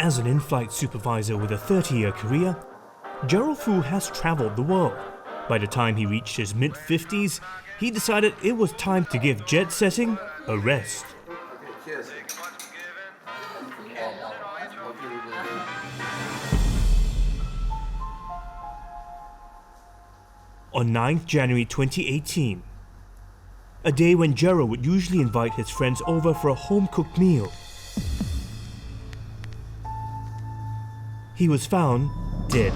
As an in-flight supervisor with a 30-year career, Gerald Fu has travelled the world. By the time he reached his mid-50s, he decided it was time to give jet setting a rest. Cheers. On 9th January 2018, a day when Gerald would usually invite his friends over for a home-cooked meal, he was found dead.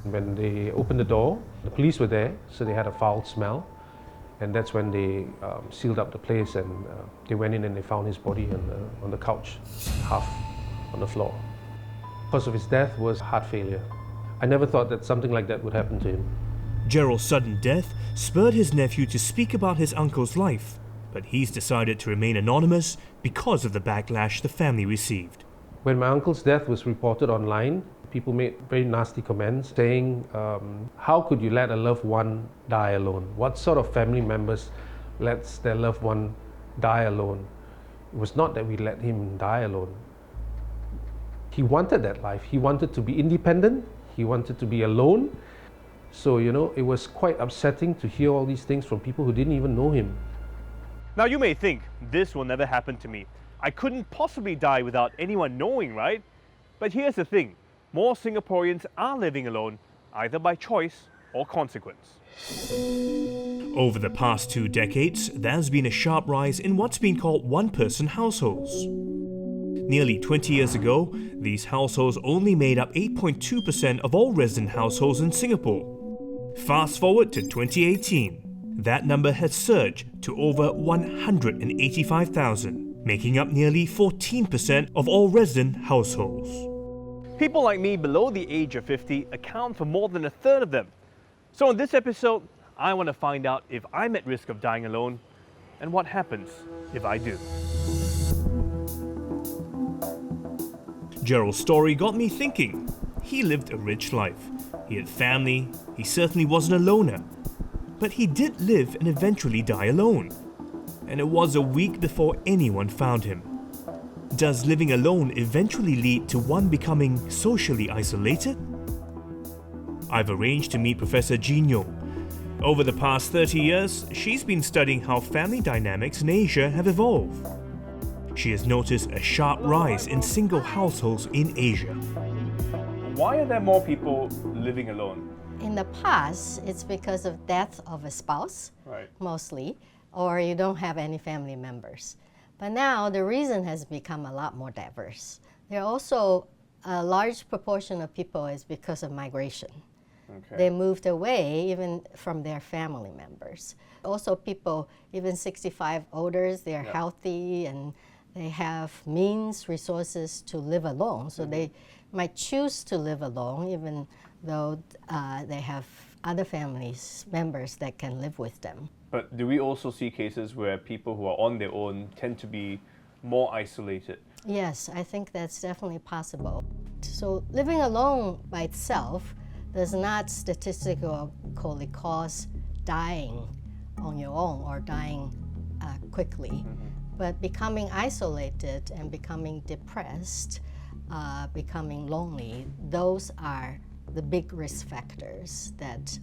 When they opened the door, the police were there, so they had a foul smell. And that's when they sealed up the place, and they went in and they found his body on the couch, half on the floor. Cause of his death was heart failure. I never thought that something like that would happen to him. Gerald's sudden death spurred his nephew to speak about his uncle's life, but he's decided to remain anonymous because of the backlash the family received. When my uncle's death was reported online, people made very nasty comments saying, how could you let a loved one die alone? What sort of family members lets their loved one die alone? It was not that we let him die alone. He wanted that life. He wanted to be independent. He wanted to be alone. So, it was quite upsetting to hear all these things from people who didn't even know him. Now you may think, this will never happen to me. I couldn't possibly die without anyone knowing, right? But here's the thing. More Singaporeans are living alone, either by choice or consequence. Over the past 2 decades, there's been a sharp rise in what's been called one-person households. Nearly 20 years ago, these households only made up 8.2% of all resident households in Singapore. Fast forward to 2018, that number has surged to over 185,000, making up nearly 14% of all resident households. People like me below the age of 50 account for more than a third of them. So in this episode, I want to find out if I'm at risk of dying alone and what happens if I do. Gerald's story got me thinking. He lived a rich life. He had family. He certainly wasn't a loner. But he did live and eventually die alone. And it was a week before anyone found him. Does living alone eventually lead to one becoming socially isolated? I've arranged to meet Professor Jin Yong. Over the past 30 years, she's been studying how family dynamics in Asia have evolved. She has noticed a sharp rise in single households in Asia. Why are there more people living alone? In the past, it's because of death of a spouse, Right. mostly, or you don't have any family members. But now the reason has become a lot more diverse. There are also a large proportion of people is because of migration. Okay. They moved away even from their family members. Also people, even 65 older, they're healthy and they have means, resources to live alone. So they might choose to live alone even though they have other families members that can live with them. But do we also see cases where people who are on their own tend to be more isolated? Yes, I think that's definitely possible. So living alone by itself does not statistically cause dying on your own or dying quickly. But becoming isolated and becoming depressed, becoming lonely, those are the big risk factors that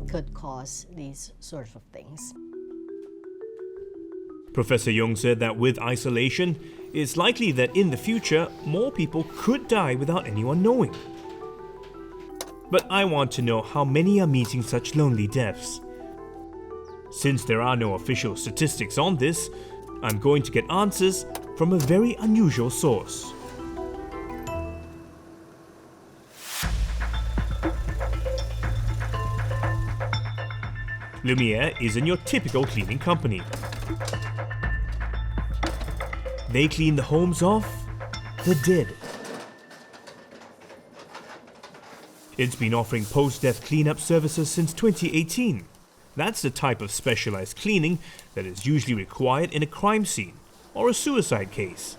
could cause these sorts of things. Professor Yong said that with isolation, it's likely that in the future, more people could die without anyone knowing. But I want to know how many are meeting such lonely deaths. Since there are no official statistics on this, I'm going to get answers from a very unusual source. Lumiere isn't your typical cleaning company. They clean the homes of the dead. It's been offering post-death cleanup services since 2018. That's the type of specialized cleaning that is usually required in a crime scene or a suicide case.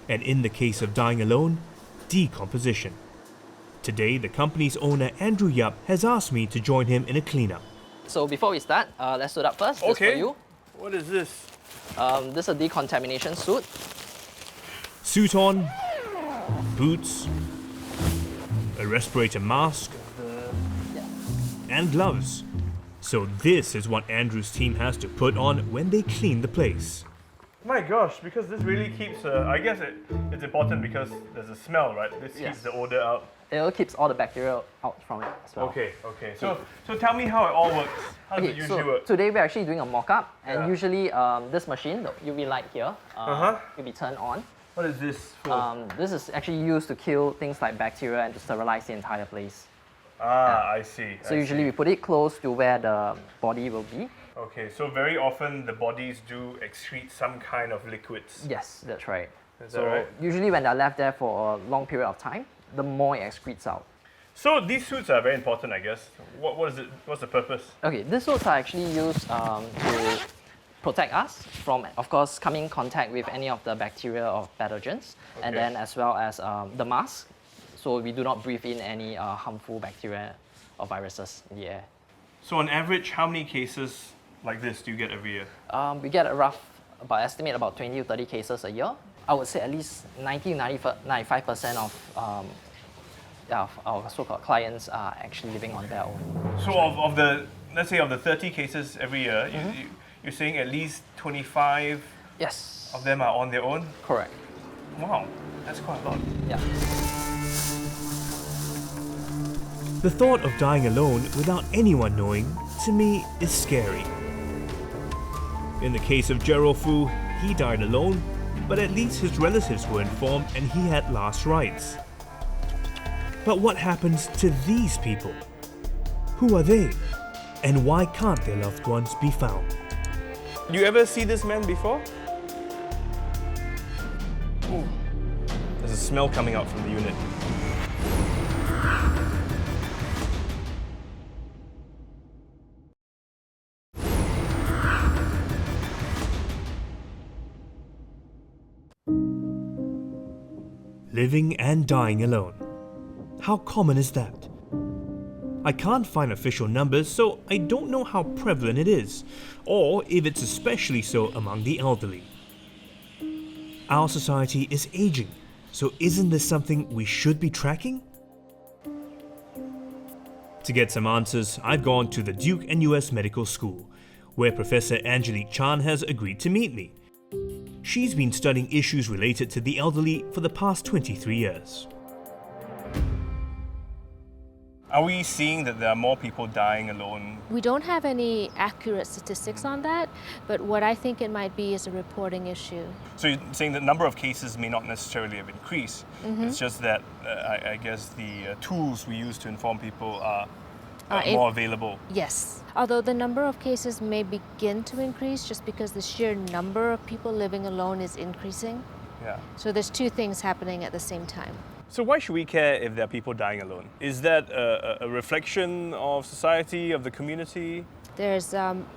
And in the case of dying alone, decomposition. Today, the company's owner Andrew Yap has asked me to join him in a cleanup. So before we start, let's suit up first. This for you. What is this? This is a decontamination suit. Suit on, boots, a respirator mask, Yeah. and gloves. So this is what Andrew's team has to put on when they clean the place. My gosh, because this really keeps, I guess it's important because there's a smell, right? This Yes. keeps the odor out. It keeps all the bacteria out from it as well. Okay. So tell me how it all works. How does it usually so work? today we're actually doing a mock-up, and Yeah. usually this machine, the UV light here, will be turned on. What is this for? This is actually used to kill things like bacteria and to sterilize the entire place. I see. So usually we put it close to where the body will be. Okay, so very often the bodies do excrete some kind of liquids. Yes, that's right. Is So that right? usually when they're left there for a long period of time, the more it excretes out. So these suits are very important, I guess. What is it? What's the purpose? Okay, these suits are actually used to protect us from, of course, coming in contact with any of the bacteria or pathogens, and Okay. then as well as the mask, so we do not breathe in any harmful bacteria or viruses in the air. So on average, how many cases like this do you get every year? We get estimate about 20 to 30 cases a year. I would say at least 95% of our so-called clients are actually living on their own. So of the, let's say of the 30 cases every year, you're saying at least 25 Yes. of them are on their own? Correct. Wow, that's quite a lot. Yeah. The thought of dying alone without anyone knowing, to me, is scary. In the case of Gerald Fu, he died alone, but at least his relatives were informed and he had last rites. But what happens to these people? Who are they? And why can't their loved ones be found? You ever see this man before? Ooh. There's a smell coming out from the unit. Living and dying alone. How common is that? I can't find official numbers, so I don't know how prevalent it is, or if it's especially so among the elderly. Our society is aging, so isn't this something we should be tracking? To get some answers, I've gone to the Duke NUS Medical School, where Professor Angelique Chan has agreed to meet me. She's been studying issues related to the elderly for the past 23 years. Are we seeing that there are more people dying alone? We don't have any accurate statistics on that, but what I think it might be is a reporting issue. So you're saying the number of cases may not necessarily have increased. It's just that I guess the tools we use to inform people are more available. Yes, although the number of cases may begin to increase just because the sheer number of people living alone is increasing. Yeah. So there's two things happening at the same time. So why should we care if there are people dying alone? Is that a reflection of society, of the community? There's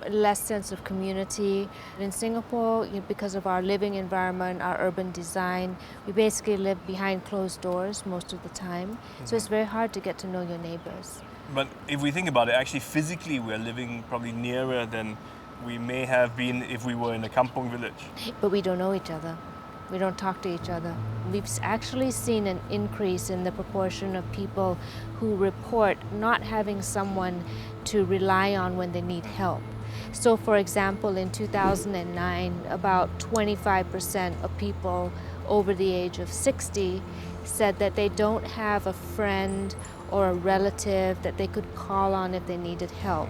less sense of community. In Singapore, because of our living environment, our urban design, we basically live behind closed doors most of the time. So it's very hard to get to know your neighbors. But if we think about it, actually physically we're living probably nearer than we may have been if we were in a kampong village. But we don't know each other. We don't talk to each other. We've actually seen an increase in the proportion of people who report not having someone to rely on when they need help. So for example, in 2009, about 25% of people over the age of 60 said that they don't have a friend or a relative that they could call on if they needed help.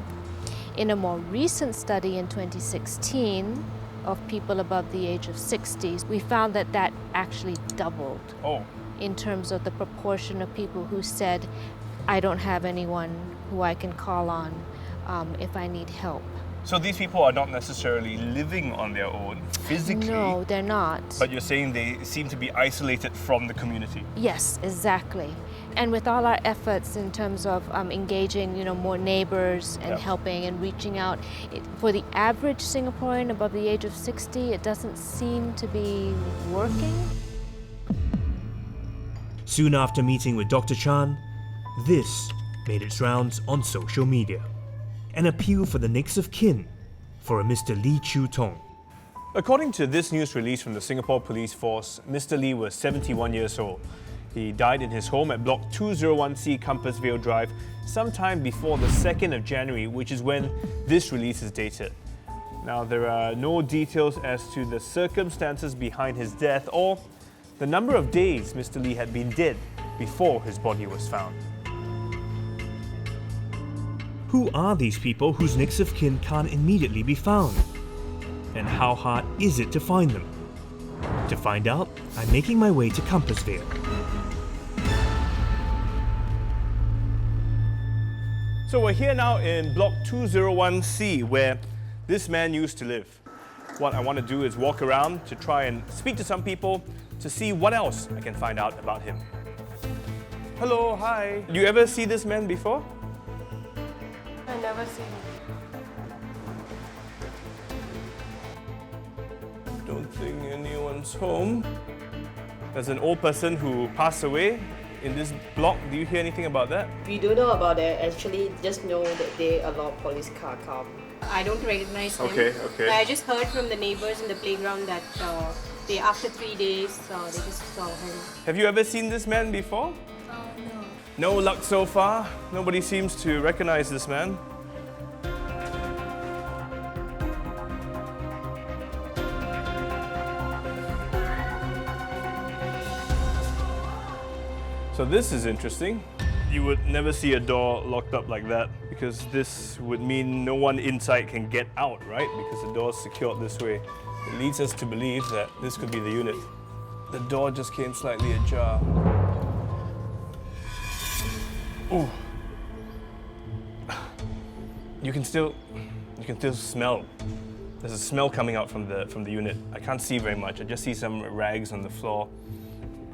In a more recent study in 2016, of people above the age of 60, we found that that actually doubled in terms of the proportion of people who said, I don't have anyone who I can call on if I need help. So these people are not necessarily living on their own physically. No, they're not. But you're saying they seem to be isolated from the community. Yes, exactly. And with all our efforts in terms of engaging, more neighbors and helping and reaching out, for the average Singaporean above the age of 60, it doesn't seem to be working. Soon after meeting with Dr. Chan, this made its rounds on social media. An appeal for the next of kin for a Mr. Lee Chew Tong. According to this news release from the Singapore Police Force, Mr. Lee was 71 years old. He died in his home at Block 201C Compassvale Drive sometime before the 2nd of January, which is when this release is dated. Now, there are no details as to the circumstances behind his death or the number of days Mr. Lee had been dead before his body was found. Who are these people whose next of kin can't immediately be found? And how hard is it to find them? To find out, I'm making my way to Compassvale. So we're here now in Block 201C, where this man used to live. What I want to do is walk around to try and speak to some people to see what else I can find out about him. Hello, hi. You ever see this man before? I never seen him. Don't think anyone's home. There's an old person who passed away in this block. Do you hear anything about that? We don't know about that. Actually, just know that they allow police car come. I don't recognize them. Okay. I just heard from the neighbors in the playground that they, after 3 days, they just saw him. Have you ever seen this man before? No. No luck so far. Nobody seems to recognize this man. So this is interesting. You would never see a door locked up like that because this would mean no one inside can get out, right? Because the door is secured this way. It leads us to believe that this could be the unit. The door just came slightly ajar. Ooh. You can still smell. There's a smell coming out from the unit. I can't see very much. I just see some rags on the floor,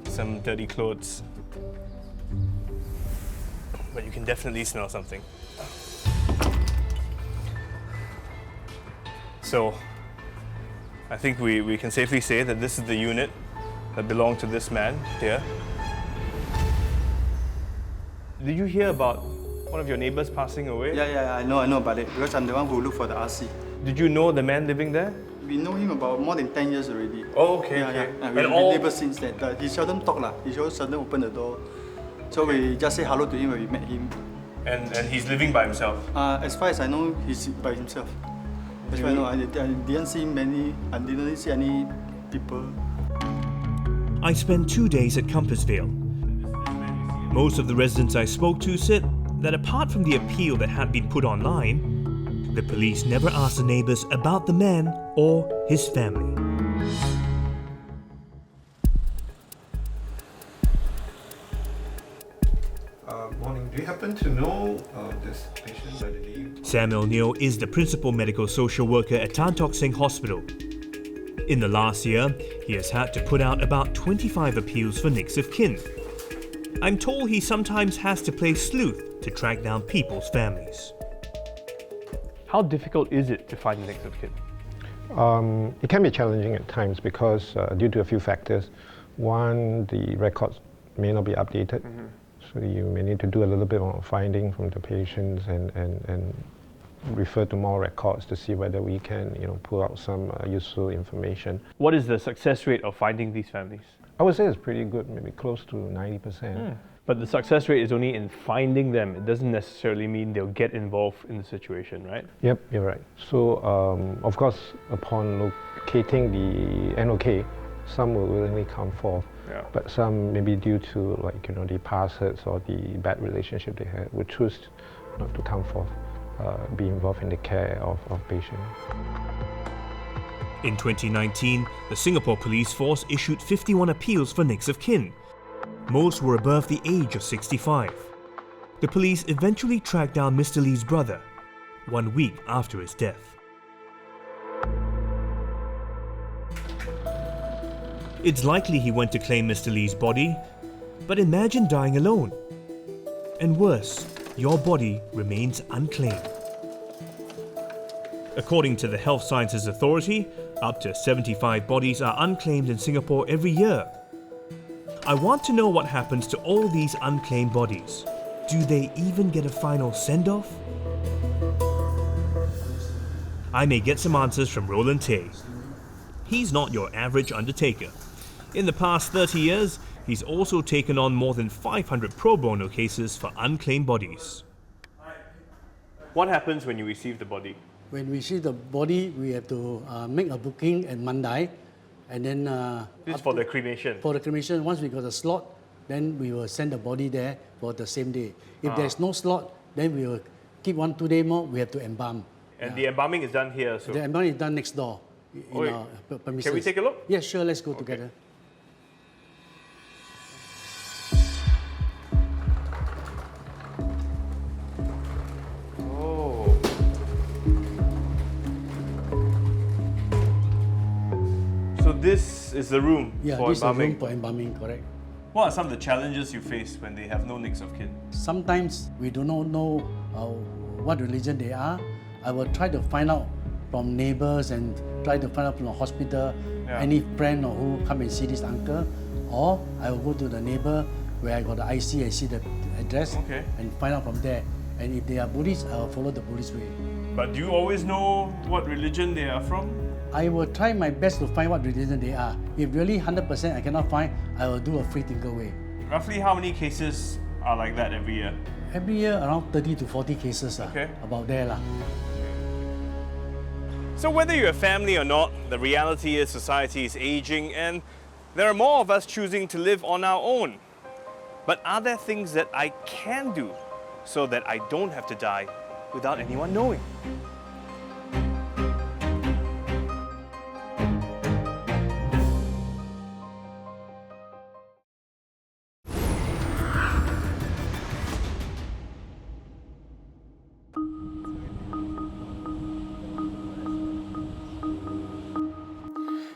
some dirty clothes. But you can definitely smell something. So, I think we can safely say that this is the unit that belonged to this man here. Did you hear about one of your neighbors passing away? Yeah, I know about it because I'm the one who looked for the RC. Did you know the man living there? We know him about more than 10 years already. Oh, okay. Yeah. And We've all... never since that. He seldom talk lah. He just seldom open the door. So we just say hello to him when we met him. And he's living by himself? As far as I know, he's by himself. As far as I know, I didn't see any people. I spent 2 days at Compassvale. Most of the residents I spoke to said that apart from the appeal that had been put online, the police never asked the neighbors about the man or his family. Morning. Do you happen to know this patient by the name? Samuel Neo is the principal medical social worker at Tan Tock Seng Hospital. In the last year, he has had to put out about 25 appeals for next of kin. I'm told he sometimes has to play sleuth to track down people's families. How difficult is it to find next of kin? It can be challenging at times because due to a few factors. One, the records may not be updated. So you may need to do a little bit more finding from the patients and refer to more records to see whether we can, pull out some useful information. What is the success rate of finding these families? I would say it's pretty good, maybe close to 90%. But the success rate is only in finding them. It doesn't necessarily mean they'll get involved in the situation, right? Yep, you're right. So, of course, upon locating the NOK, some will willingly come forth. Yeah. But some, maybe due to the past hurts or the bad relationship they had, would choose not to come forth, be involved in the care of patients. In 2019, the Singapore Police Force issued 51 appeals for next of kin. Most were above the age of 65. The police eventually tracked down Mr. Lee's brother 1 week after his death. It's likely he went to claim Mr. Lee's body, but imagine dying alone. And worse, your body remains unclaimed. According to the Health Sciences Authority, up to 75 bodies are unclaimed in Singapore every year. I want to know what happens to all these unclaimed bodies. Do they even get a final send-off? I may get some answers from Roland Tay. He's not your average undertaker. In the past 30 years, He's also taken on more than 500 pro bono cases for unclaimed bodies. What happens when you receive the body? When we see the body, we have to make a booking at Mandai, and then This is for the cremation. for the cremation, once we got a slot, then we will send the body there for the same day. If there's no slot, then we will keep 1-2 days more, we have to embalm. And the embalming is done here. So The embalming is done next door in our premises. can we take a look? Yes, sure, let's go together. Oh. So this is the room Yeah, for this is a embalming. room for embalming, correct. What are some of the challenges you face when they have no next of kin? Sometimes we do not know what religion they are. I will try to find out from neighbors and try to find out from the hospital, any friend or who come and see this uncle, or I will go to the neighbor where I got the IC, I see the address, and find out from there. And if they are Buddhist, I will follow the Buddhist way. But do you always know what religion they are from? I will try my best to find what religion they are. If really 100% I cannot find, I will do a free thinker way. Roughly how many cases are like that every year? Every year around 30 to 40 cases about there lah. So whether you're a family or not, the reality is society is aging and there are more of us choosing to live on our own. But are there things that I can do so that I don't have to die without anyone knowing?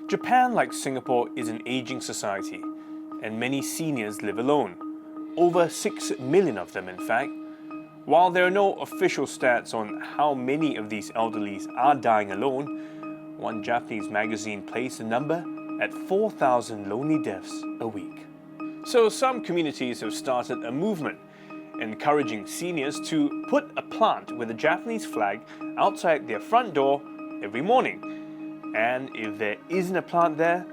Japan, like Singapore, is an aging society, and many seniors live alone. Over 6 million of them, in fact. While there are no official stats on how many of these elderlies are dying alone, one Japanese magazine placed the number at 4,000 lonely deaths a week. So some communities have started a movement encouraging seniors to put a plant with a Japanese flag outside their front door every morning. And if there isn't a plant there,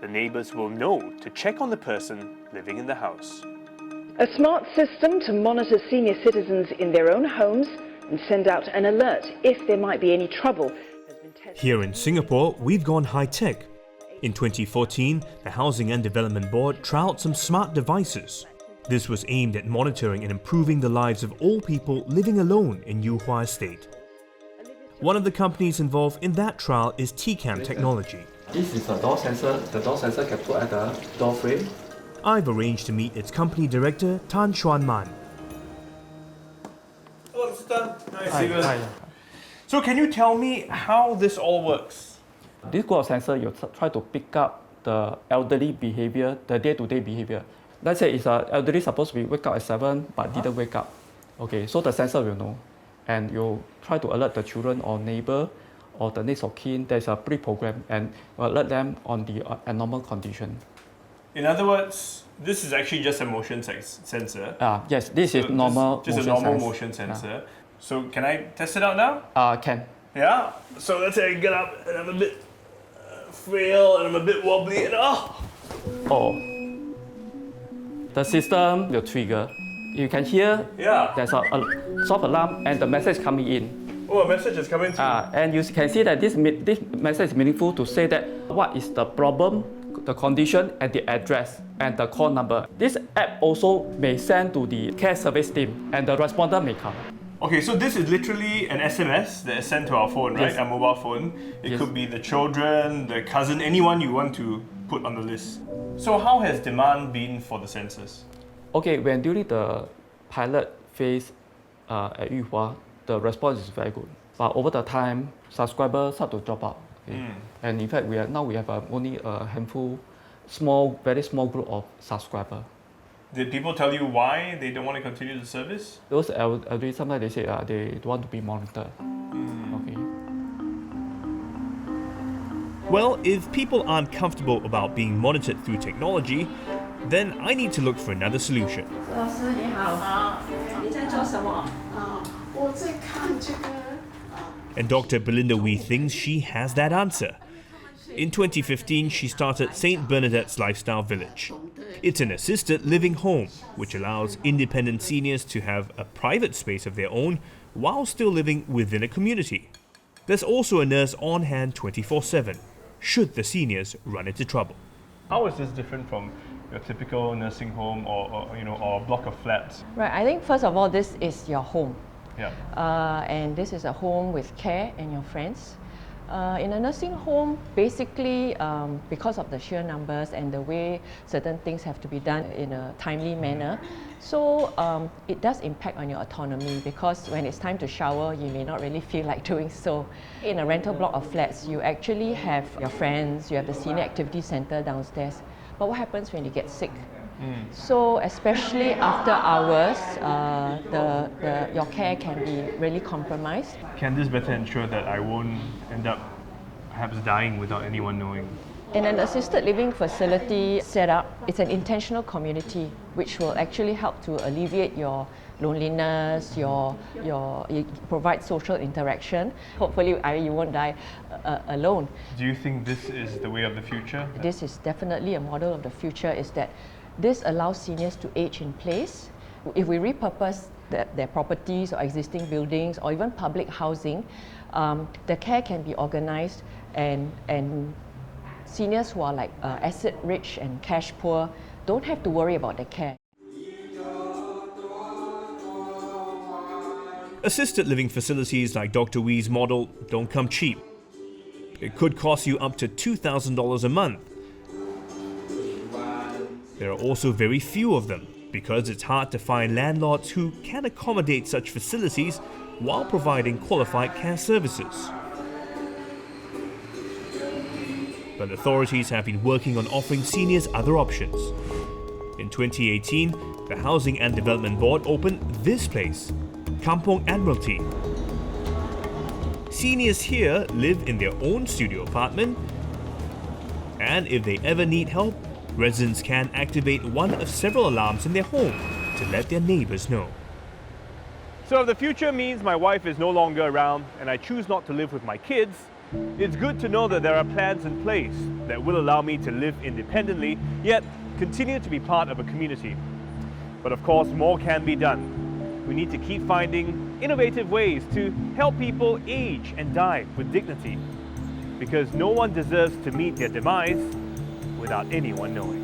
the neighbors will know to check on the person living in the house. A smart system to monitor senior citizens in their own homes and send out an alert if there might be any trouble has been tested. Here in Singapore, we've gone high-tech. In 2014, the Housing and Development Board trialled some smart devices. This was aimed at monitoring and improving the lives of all people living alone in Yuhua Estate. One of the companies involved in that trial is TCAM Technology. This is a door sensor. The door sensor can put at the door frame. I've arranged to meet its company director, Tan Chuan Man. Hello, Mr. Tan. Nice. Hi. So can you tell me how this all works? This group of sensor, you try to pick up the elderly behavior, the day-to-day behavior. Let's say it's an elderly supposed to be wake up at 7 but didn't wake up. Okay, so the sensor will know. And you try to alert the children or neighbor or the next of kin. There's a pre-program and alert them on the abnormal condition. In other words, this is actually just a motion sensor. Yes, this is normal. Just a normal motion sensor. So can I test it out now? Can. Yeah. So let's say I get up and I'm a bit frail and I'm a bit wobbly and the system will trigger. You can hear there's a soft alarm and the message coming in. Oh, a message is coming through. And you can see that this message is meaningful to say that what is the problem, the condition, and the address, and the call number. This app also may send to the care service team, and the responder may come. Okay, so this is literally an SMS that is sent to our phone, right? Yes. Our mobile phone. It could be the children, the cousin, anyone you want to put on the list. So how has demand been for the sensors? Okay, when during the pilot phase at Yuhua, the response is very good. But over the time, subscribers start to drop out. Okay? And in fact, we have only a handful, very small group of subscribers. Did people tell you why they don't want to continue the service? Those elderly, sometimes they say they don't want to be monitored. Okay. Well, if people aren't comfortable about being monitored through technology, then I need to look for another solution. And Dr. Belinda Wee thinks she has that answer. In 2015, she started St. Bernadette's Lifestyle Village. It's an assisted living home, which allows independent seniors to have a private space of their own while still living within a community. There's also a nurse on hand 24/7, should the seniors run into trouble. How is this different from your typical nursing home or a block of flats? Right, I think first of all, this is your home. Yeah. And this is a home with care and your friends. In a nursing home, basically, because of the sheer numbers and the way certain things have to be done in a timely manner, so it does impact on your autonomy, because when it's time to shower, you may not really feel like doing so. In a rental block of flats, you actually have your friends, you have the senior activity center downstairs. But what happens when you get sick? So especially after hours, your care can be really compromised. Can this better ensure that I won't end up perhaps dying without anyone knowing? In an assisted living facility setup, it's an intentional community which will actually help to alleviate your loneliness, you provide social interaction. Hopefully you won't die alone. Do you think this is the way of the future? This is definitely a model of the future, is that this allows seniors to age in place. If we repurpose their properties or existing buildings or even public housing, the care can be organized, and seniors who are like asset rich and cash poor don't have to worry about their care. Assisted living facilities like Dr. Wee's model don't come cheap. It could cost you up to $2,000 a month. There are also very few of them, because it's hard to find landlords who can accommodate such facilities while providing qualified care services. But authorities have been working on offering seniors other options. In 2018, the Housing and Development Board opened this place, Kampong Admiralty. Seniors here live in their own studio apartment, and if they ever need help, residents can activate one of several alarms in their home to let their neighbors know. So if the future means my wife is no longer around and I choose not to live with my kids, it's good to know that there are plans in place that will allow me to live independently, yet continue to be part of a community. But of course, more can be done. We need to keep finding innovative ways to help people age and die with dignity, because no one deserves to meet their demise without anyone knowing.